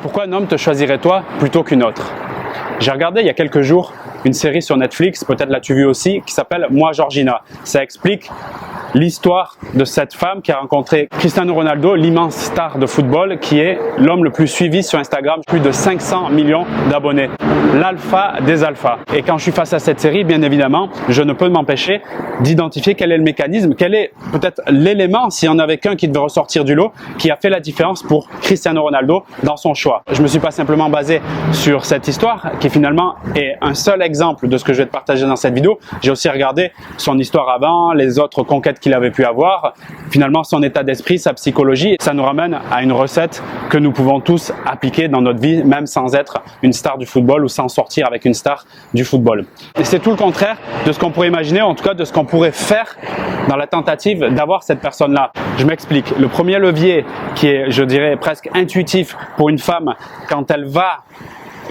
Pourquoi un homme te choisirait toi plutôt qu'une autre? J'ai regardé il y a quelques jours une série sur Netflix, peut-être l'as-tu vu aussi, qui s'appelle Moi Georgina. Ça explique l'histoire de cette femme qui a rencontré Cristiano Ronaldo, l'immense star de football, qui est l'homme le plus suivi sur Instagram, plus de 500 millions d'abonnés. L'alpha des alphas. Et quand je suis face à cette série, bien évidemment, je ne peux m'empêcher d'identifier quel est le mécanisme, quel est peut-être l'élément, s'il y en avait qu'un qui devait ressortir du lot, qui a fait la différence pour Cristiano Ronaldo dans son choix. Je ne me suis pas simplement basé sur cette histoire, qui finalement est un seul exemple de ce que je vais te partager dans cette vidéo. J'ai aussi regardé son histoire avant, les autres conquêtes qu'il avait pu avoir, finalement son état d'esprit, sa psychologie. Ça nous ramène à une recette que nous pouvons tous appliquer dans notre vie, même sans être une star du football ou sans sortir avec une star du football. Et c'est tout le contraire de ce qu'on pourrait imaginer, en tout cas de ce qu'on pourrait faire dans la tentative d'avoir cette personne-là. Je m'explique. Le premier levier qui est, je dirais, presque intuitif pour une femme quand elle va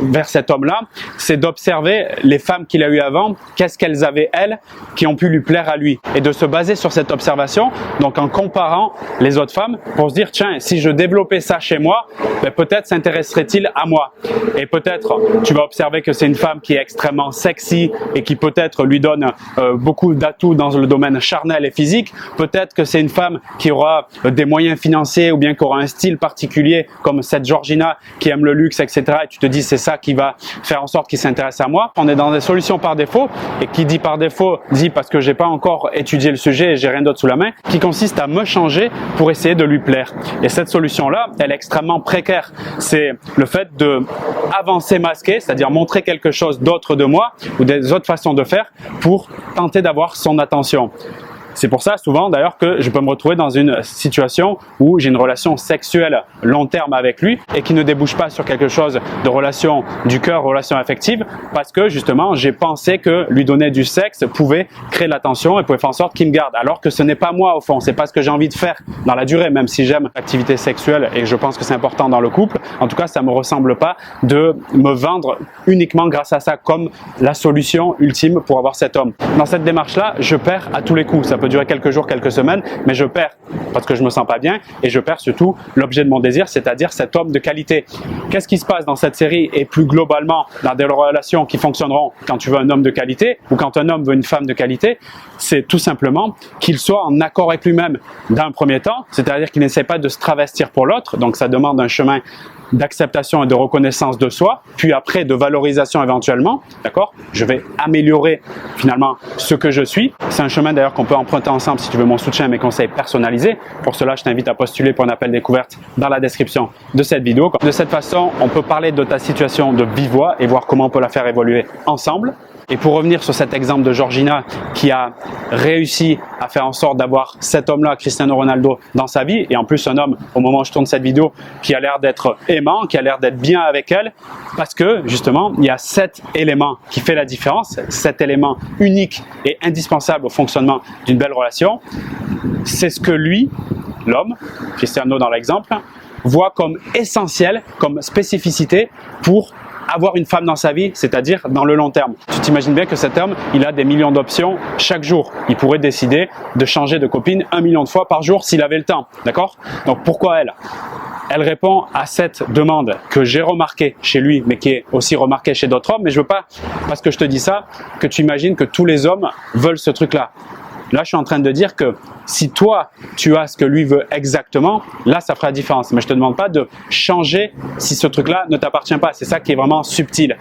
vers cet homme-là, c'est d'observer les femmes qu'il a eues avant, qu'est-ce qu'elles avaient elles qui ont pu lui plaire à lui, et de se baser sur cette observation, donc en comparant les autres femmes pour se dire tiens, si je développais ça chez moi, ben peut-être s'intéresserait-il à moi, et peut-être tu vas observer que c'est une femme qui est extrêmement sexy et qui peut-être lui donne beaucoup d'atouts dans le domaine charnel et physique, peut-être que c'est une femme qui aura des moyens financiers ou bien qui aura un style particulier comme cette Georgina qui aime le luxe, etc. et tu te dis c'est ça qui va faire en sorte qu'il s'intéresse à moi. On est dans des solutions par défaut, et qui dit par défaut dit parce que j'ai pas encore étudié le sujet et j'ai rien d'autre sous la main, qui consiste à me changer pour essayer de lui plaire. Et cette solution-là, elle est extrêmement précaire. C'est le fait de avancer masqué, c'est-à-dire montrer quelque chose d'autre de moi ou des autres façons de faire pour tenter d'avoir son attention. C'est pour ça souvent d'ailleurs que je peux me retrouver dans une situation où j'ai une relation sexuelle long terme avec lui et qui ne débouche pas sur quelque chose de relation du cœur, relation affective, parce que justement j'ai pensé que lui donner du sexe pouvait créer l'attention et pouvait faire en sorte qu'il me garde, alors que ce n'est pas moi au fond, c'est pas ce que j'ai envie de faire dans la durée, même si j'aime l'activité sexuelle et je pense que c'est important dans le couple. En tout cas, ça me ressemble pas de me vendre uniquement grâce à ça comme la solution ultime pour avoir cet homme. Dans cette démarche-là, je perds à tous les coups. Ça peut durer quelques jours, quelques semaines, mais je perds parce que je me sens pas bien et je perds surtout l'objet de mon désir, c'est-à-dire cet homme de qualité. Qu'est-ce qui se passe dans cette série et plus globalement dans des relations qui fonctionneront quand tu veux un homme de qualité ou quand un homme veut une femme de qualité? C'est tout simplement qu'il soit en accord avec lui-même d'un premier temps, c'est-à-dire qu'il n'essaie pas de se travestir pour l'autre, donc ça demande un chemin d'acceptation et de reconnaissance de soi, puis après de valorisation éventuellement, d'accord? Je vais améliorer finalement ce que je suis. C'est un chemin d'ailleurs qu'on peut emprunter ensemble si tu veux mon soutien et mes conseils personnalisés. Pour cela, je t'invite à postuler pour un appel découverte dans la description de cette vidéo. De cette façon, on peut parler de ta situation de vive voix et voir comment on peut la faire évoluer ensemble. Et pour revenir sur cet exemple de Georgina qui a réussi à faire en sorte d'avoir cet homme-là, Cristiano Ronaldo, dans sa vie, et en plus un homme, au moment où je tourne cette vidéo, qui a l'air d'être aimant, qui a l'air d'être bien avec elle, parce que justement, il y a 7 éléments qui fait la différence, 7 éléments uniques et indispensables au fonctionnement d'une belle relation. C'est ce que lui, l'homme, Cristiano dans l'exemple, voit comme essentiel, comme spécificité pour avoir une femme dans sa vie, c'est-à-dire dans le long terme. Tu t'imagines bien que cet homme, il a des millions d'options chaque jour. Il pourrait décider de changer de copine 1 million de fois par jour s'il avait le temps, d'accord? Donc pourquoi elle? Elle répond à cette demande que j'ai remarquée chez lui, mais qui est aussi remarquée chez d'autres hommes. Mais je veux pas, parce que je te dis ça, que tu imagines que tous les hommes veulent ce truc-là. Là, je suis en train de dire que si toi, tu as ce que lui veut exactement, là, ça fera la différence. Mais je ne te demande pas de changer si ce truc-là ne t'appartient pas. C'est ça qui est vraiment subtil.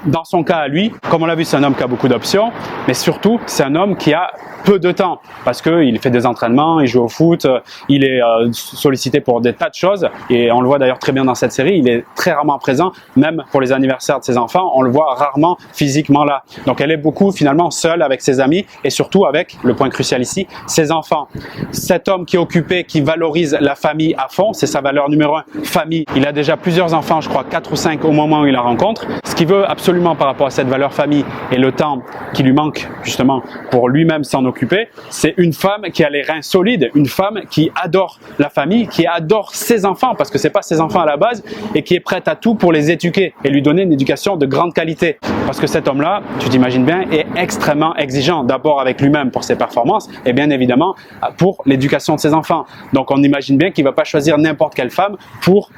Dans son cas à lui, comme on l'a vu, c'est un homme qui a beaucoup d'options, mais surtout, c'est un homme qui a peu de temps parce qu'il fait des entraînements, il joue au foot, il est sollicité pour des tas de choses et on le voit d'ailleurs très bien dans cette série, il est très rarement présent, même pour les anniversaires de ses enfants, on le voit rarement physiquement là. Donc elle est beaucoup finalement seule avec ses amis et surtout avec, le point crucial ici, ses enfants. Cet homme qui est occupé, qui valorise la famille à fond, c'est sa valeur numéro 1, famille. Il a déjà plusieurs enfants, je crois 4 ou 5 au moment où il la rencontre, ce qui veut absolument absolument par rapport à cette valeur famille et le temps qui lui manque justement pour lui-même s'en occuper, c'est une femme qui a les reins solides, une femme qui adore la famille, qui adore ses enfants, parce que c'est pas ses enfants à la base, et qui est prête à tout pour les éduquer et lui donner une éducation de grande qualité. Parce que cet homme-là, tu t'imagines bien, est extrêmement exigeant, d'abord avec lui-même pour ses performances, et bien évidemment pour l'éducation de ses enfants. Donc on imagine bien qu'il ne va pas choisir n'importe quelle femme pour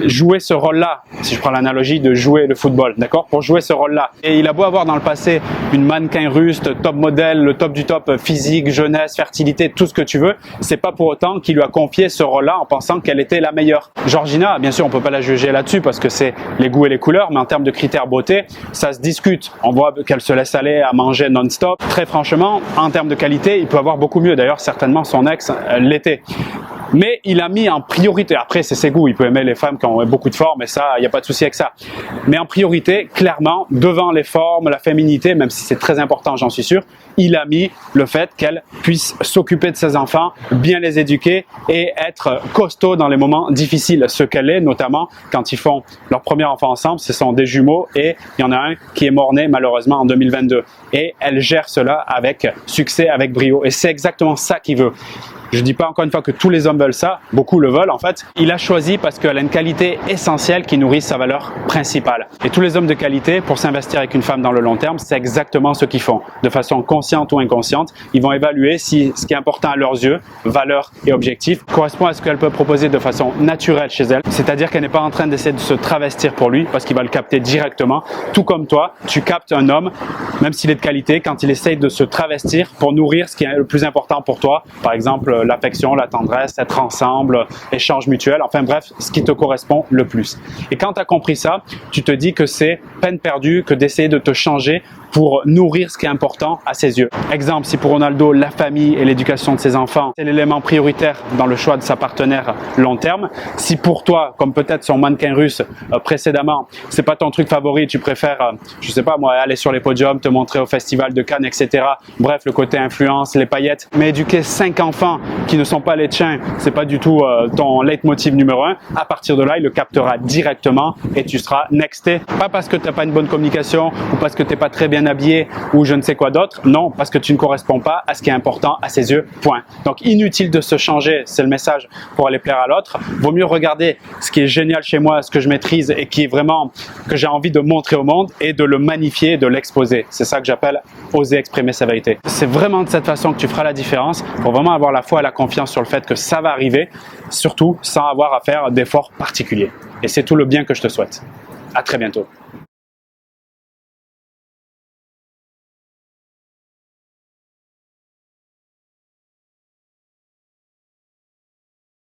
jouer ce rôle-là, si je prends l'analogie de jouer le football, d'accord, pour jouer ce rôle-là. Et il a beau avoir dans le passé une mannequin russe, top modèle, le top du top physique, jeunesse, fertilité, tout ce que tu veux, c'est pas pour autant qu'il lui a confié ce rôle-là en pensant qu'elle était la meilleure. Georgina, bien sûr, on peut pas la juger là-dessus parce que c'est les goûts et les couleurs, mais en termes de critères beauté, ça se discute. On voit qu'elle se laisse aller à manger non-stop. Très franchement, en termes de qualité, il peut avoir beaucoup mieux. D'ailleurs, certainement son ex l'était. Mais il a mis en priorité, après c'est ses goûts, il peut aimer les femmes qui ont beaucoup de forme et ça, il n'y a pas de souci avec ça. Mais en priorité, clairement, devant les formes, la féminité, même si c'est très important, j'en suis sûr, il a mis le fait qu'elle puisse s'occuper de ses enfants, bien les éduquer et être costaud dans les moments difficiles. Ce qu'elle est, notamment quand ils font leur premier enfant ensemble, ce sont des jumeaux et il y en a un qui est mort-né malheureusement en 2022. Et elle gère cela avec succès, avec brio. Et c'est exactement ça qu'il veut. Je ne dis pas encore une fois que tous les hommes veulent ça, beaucoup le veulent en fait. Il a choisi parce qu'elle a une qualité essentielle qui nourrit sa valeur principale. Et tous les hommes de qualité, pour s'investir avec une femme dans le long terme, c'est exactement ce qu'ils font. De façon consciente ou inconsciente, ils vont évaluer si ce qui est important à leurs yeux, valeur et objectif, correspond à ce qu'elle peut proposer de façon naturelle chez elle. C'est-à-dire qu'elle n'est pas en train d'essayer de se travestir pour lui parce qu'il va le capter directement. Tout comme toi, tu captes un homme, même s'il est de qualité, quand il essaye de se travestir pour nourrir ce qui est le plus important pour toi. Par exemple, l'affection, la tendresse, être ensemble, échange mutuel, enfin bref, ce qui te correspond le plus. Et quand tu as compris ça, tu te dis que c'est peine perdue que d'essayer de te changer pour nourrir ce qui est important à ses yeux. Exemple, si pour Ronaldo, la famille et l'éducation de ses enfants, c'est l'élément prioritaire dans le choix de sa partenaire long terme, si pour toi, comme peut-être son mannequin russe précédemment, c'est pas ton truc favori, tu préfères, je sais pas moi, aller sur les podiums, te montrer au festival de Cannes, etc. Bref, le côté influence, les paillettes, mais éduquer 5 enfants qui ne sont pas les tiens, c'est pas du tout ton leitmotiv numéro 1, à partir de là, il le captera directement et tu seras nexté. Pas parce que tu n'as pas une bonne communication ou parce que tu n'es pas très bien habillé ou je ne sais quoi d'autre, non, parce que tu ne corresponds pas à ce qui est important à ses yeux, point. Donc inutile de se changer, c'est le message pour aller plaire à l'autre. Vaut mieux regarder ce qui est génial chez moi, ce que je maîtrise et qui est vraiment, que j'ai envie de montrer au monde et de le magnifier, de l'exposer. C'est ça que j'appelle oser exprimer sa vérité. C'est vraiment de cette façon que tu feras la différence pour vraiment avoir la foi et la confiance sur le fait que ça va arriver, surtout sans avoir à faire d'efforts particuliers. Et c'est tout le bien que je te souhaite. À très bientôt.